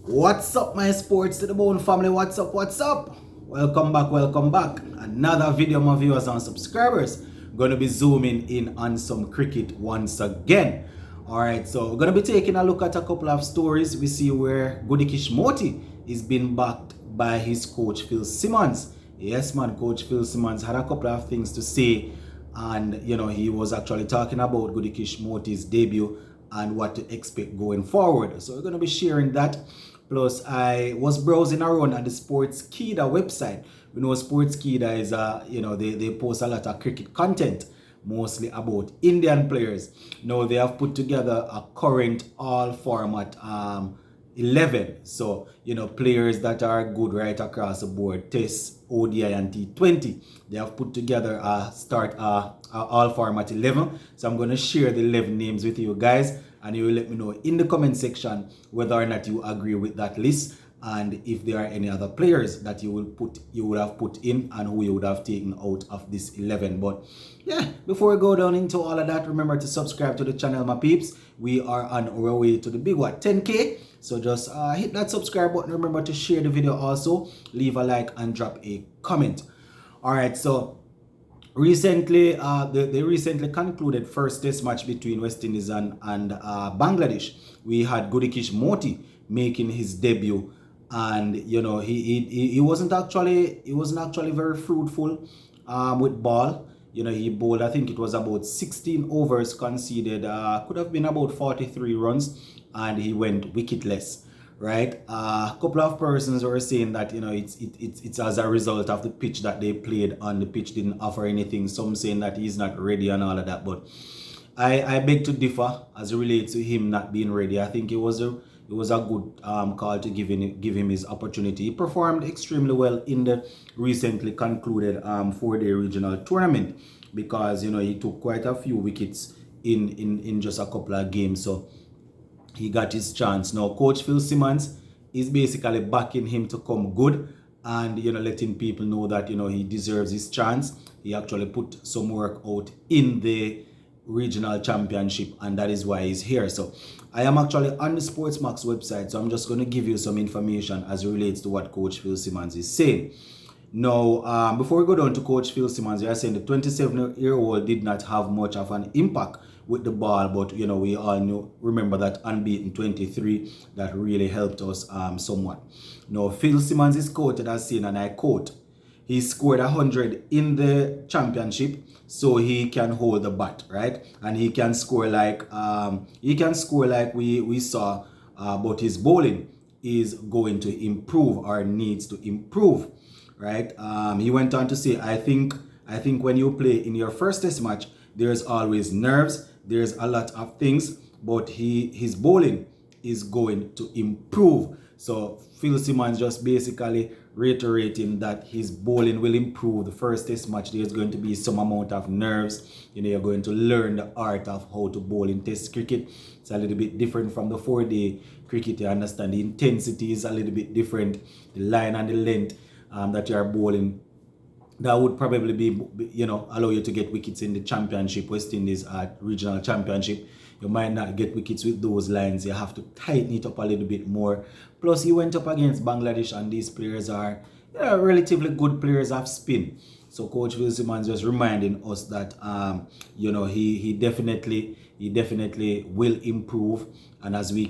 What's up, my sports to the bone family? What's up? What's up? Welcome back, welcome back. Another video, my viewers and subscribers. Gonna be zooming in on some cricket once again. Alright, so we're gonna be taking a look at a couple of stories. We see where Gudakesh Motie is being backed by his coach Phil Simmons. Yes, man, Coach Phil Simmons had a couple of things to say, and he was actually talking about Gudakesh Motie's debut and what to expect going forward. So we're going to be sharing that. Plus, I was browsing around at the Sportskeeda website. We know Sportskeeda is they post a lot of cricket content, mostly about Indian players. Now they have put together a current all format 11. So, players that are good right across the board, Test, ODI, and T20. They have put together a all format 11. So I'm going to share the 11 names with you guys, and you will let me know in the comment section whether or not you agree with that list, and if there are any other players that you would have put in and who you would have taken out of this 11. But yeah, before we go down into all of that, remember to subscribe to the channel, my peeps. We are on our way to the big 10K. So just hit that subscribe button. Remember to share the video also, leave a like and drop a comment. All right, so recently, they recently concluded first test match between West Indies and Bangladesh. We had Gudakesh Motie making his debut, and he wasn't actually very fruitful with ball. He bowled, I think it was about 16 overs, conceded could have been about 43 runs, and he went wicketless. Right, a couple of persons were saying that it's as a result of the pitch that they played on. The pitch didn't offer anything. Some saying that he's not ready and all of that, but I beg to differ as it relates to him not being ready. I think it was a good call to give him his opportunity. He performed extremely well in the recently concluded 4-day regional tournament, because he took quite a few wickets in just a couple of games. So he got his chance. Now, Coach Phil Simmons is basically backing him to come good, and letting people know that he deserves his chance. He actually put some work out in the regional championship, and that is why he's here. So I am actually on the Sportsmax website, so I'm just going to give you some information as it relates to what Coach Phil Simmons is saying. Now, before we go down to Coach Phil Simmons, we are saying the 27-year-old did not have much of an impact with the ball, but we all remember that unbeaten 23 that really helped us somewhat. Now, Phil Simmons is quoted as saying, and I quote, "He scored 100 in the championship, so he can hold the bat, right? And he can score like we saw, but his bowling is going to improve or needs to improve." Right? He went on to say, I think when you play in your first test match, there's always nerves, there's a lot of things, but his bowling is going to improve. So Phil Simmons just basically reiterating that his bowling will improve. The first test match, there's going to be some amount of nerves. You're going to learn the art of how to bowl in test cricket. It's a little bit different from the 4-day cricket. You understand the intensity is a little bit different, the line and the length that you are bowling, that would probably be allow you to get wickets in the championship, West Indies regional championship. You might not get wickets with those lines. You have to tighten it up a little bit more. Plus, he went up against Bangladesh, and these players are relatively good players of spin. So Coach Phil Simmons just reminding us that he definitely will improve, and as we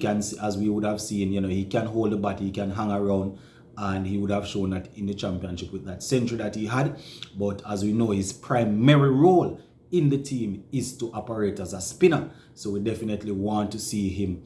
would have seen, he can hold the bat, he can hang around, and he would have shown that in the championship with that century that he had. But as we know, his primary role in the team is to operate as a spinner. So we definitely want to see him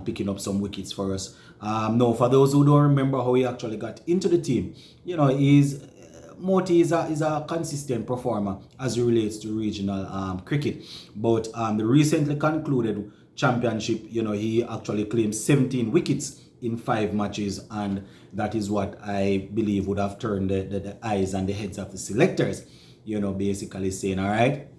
picking up some wickets for us. Now, for those who don't remember how he actually got into the team, Motie is a consistent performer as it relates to regional cricket. But the recently concluded championship, he actually claimed 17 wickets in 5 matches, and that is what I believe would have turned the eyes and the heads of the selectors, basically saying, all right,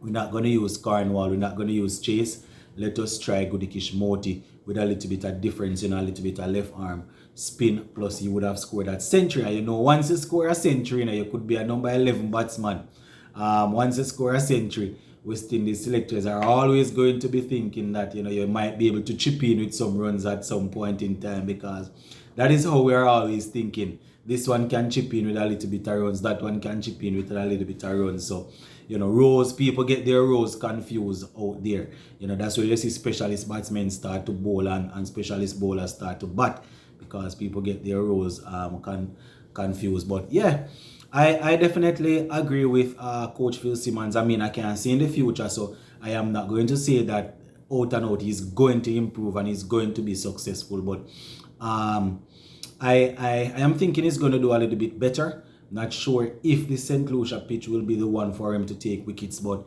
we're not going to use Cornwall, we're not going to use Chase, let us try Gudakesh Motie with a little bit of difference, a little bit of left arm spin, plus he would have scored that century. And once you score a century, you could be a number 11 batsman. Once you score a century, West Indies selectors are always going to be thinking that, you know, you might be able to chip in with some runs at some point in time, because that is how we are always thinking. This one can chip in with a little bit of runs, that one can chip in with a little bit of runs. So, you know, rows, people get their rows confused out there. You know, that's where you see specialist batsmen start to bowl and specialist bowlers start to bat, because people get their rows confused. But yeah, I definitely agree with Coach Phil Simmons. I mean, I can see in the future, so I am not going to say that out and out he's going to improve and he's going to be successful. But I am thinking he's going to do a little bit better. Not sure if the St. Lucia pitch will be the one for him to take wickets, but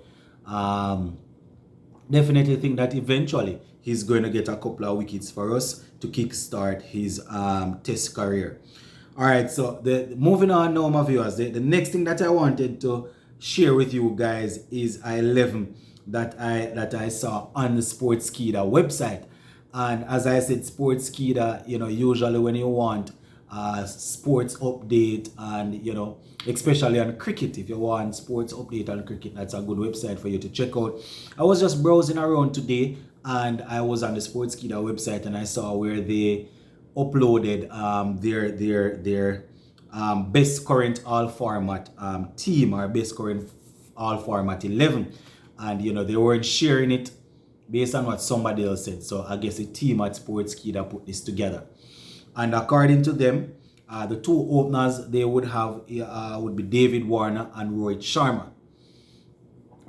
definitely think that eventually he's going to get a couple of wickets for us to kickstart his test career. All right, so moving on now, my viewers. The next thing that I wanted to share with you guys is a 11 that I saw on the Sportskeeda website. And as I said, Sportskeeda, you know, usually when you want sports update, and you know, especially on cricket, if you want sports update on cricket, that's a good website for you to check out. I was just browsing around today, and I was on the Sportskeeda website, and I saw where they uploaded their best current all format team, or best current all format 11, and you know, they weren't sharing it based on what somebody else said. So I guess a team at Sportskeeda put this together. And according to them, the two openers they would have would be David Warner and Rohit Sharma.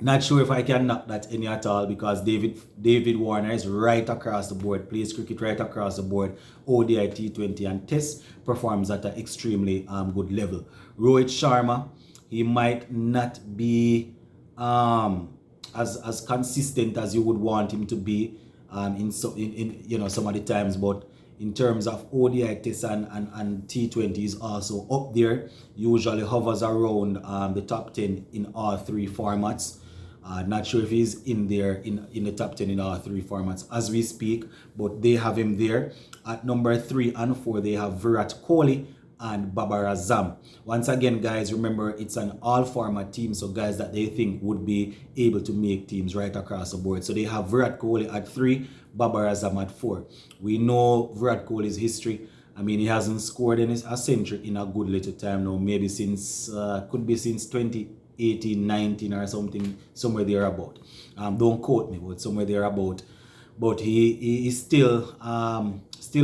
Not sure if I can knock that any at all, because David Warner is right across the board, plays cricket right across the board, ODI, T20 and Test, performs at an extremely good level. Rohit Sharma, he might not be as consistent as you would want him to be in you know, some of the times, but in terms of ODI Test and T20 is also up there. Usually hovers around the top 10 in all three formats. Not sure if he's in there in the top 10 in all three formats as we speak, but they have him there. At number 3 and 4, they have Virat Kohli and Babar Azam. Once again, guys, remember it's an all format team, so guys that they think would be able to make teams right across the board. So they have Virat Kohli at 3, Babar Azam at 4. We know Virat Kohli's history. I mean, he hasn't scored in a century in a good little time now, maybe since could be since 2018, 19 or something, somewhere there about. Don't quote me, but somewhere there about. But he is still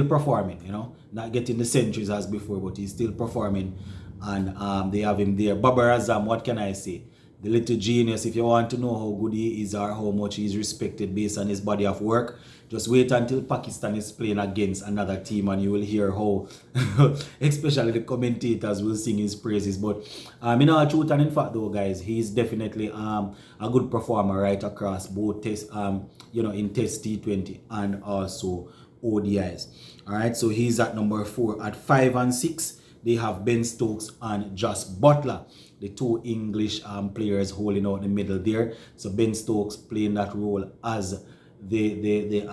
performing, you know, not getting the centuries as before, but he's still performing, and they have him there. Babar Azam, what can I say? The little genius. If you want to know how good he is or how much he's respected based on his body of work, just wait until Pakistan is playing against another team and you will hear how especially the commentators will sing his praises. But in all truth and in fact though, guys, he's definitely a good performer right across both test you know, in Test, T20 and also ODIs. All right, so he's at number 4. At 5 and 6, they have Ben Stokes and Josh Butler, the two English players holding out the middle there. So Ben Stokes playing that role as the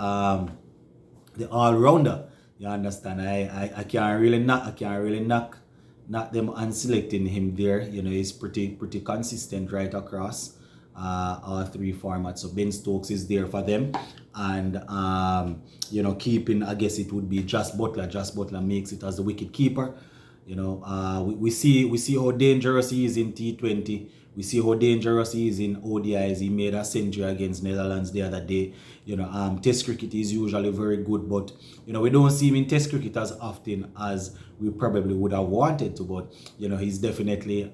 all-rounder. You understand? I can't really knock them and selecting him there. You know, he's pretty consistent right across all three formats. So Ben Stokes is there for them, and you know, keeping, I guess it would be Josh Butler. Josh Butler makes it as the wicket keeper. You know, we see how dangerous he is in T20. We see how dangerous he is in ODIs. He made a century against Netherlands the other day. You know, Test cricket is usually very good, but you know, we don't see him in Test cricket as often as we probably would have wanted to. But you know, he's definitely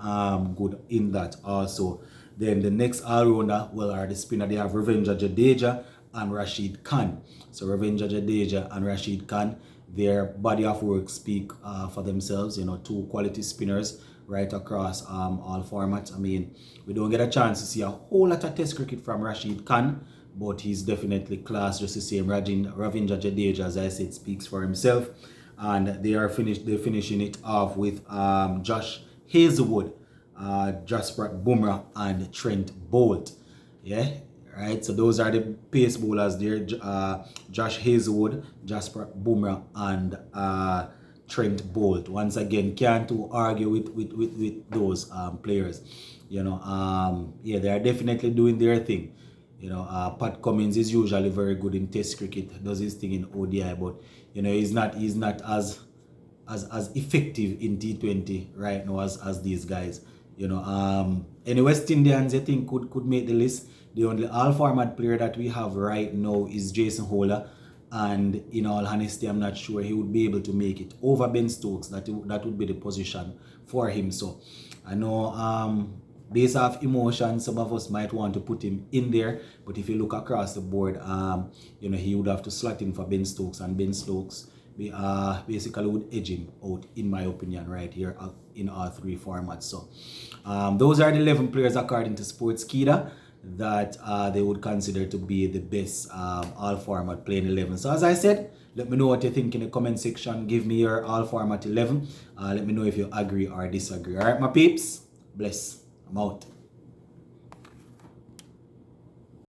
good in that also. Then the next all-rounder, well, are the spinner. They have Ravindra Jadeja and Rashid Khan. So Ravindra Jadeja and Rashid Khan, their body of work speak for themselves. You know, two quality spinners right across all formats. I mean, we don't get a chance to see a whole lot of Test cricket from Rashid Khan, but he's definitely class just the same. Ravindra Jadeja, as I said, speaks for himself. And they're finishing it off with Josh Hazelwood, Jasprit Bumrah and Trent Bolt. Yeah, right. So those are the pace bowlers there. Josh Hazelwood, Jasprit Bumrah and Trent Bolt. Once again, can't to argue with those players. Yeah, they are definitely doing their thing. Pat Cummins is usually very good in Test cricket, does his thing in ODI, but he's not as effective in T20 right now as these guys. Any West Indians I think could make the list. The only all format player that we have right now is Jason Holder, and in all honesty, I'm not sure he would be able to make it over Ben Stokes. That would be the position for him. So I know based off emotion, some of us might want to put him in there, but if you look across the board, he would have to slot in for Ben Stokes, and Ben Stokes basically would edge him out, in my opinion, right here in all three formats. So those are the 11 players according to Sportskeeda that they would consider to be the best all format playing 11. So as I said, let me know what you think in the comment section. Give me your all format 11. Let me know if you agree or disagree. All right, my peeps, bless. I'm out.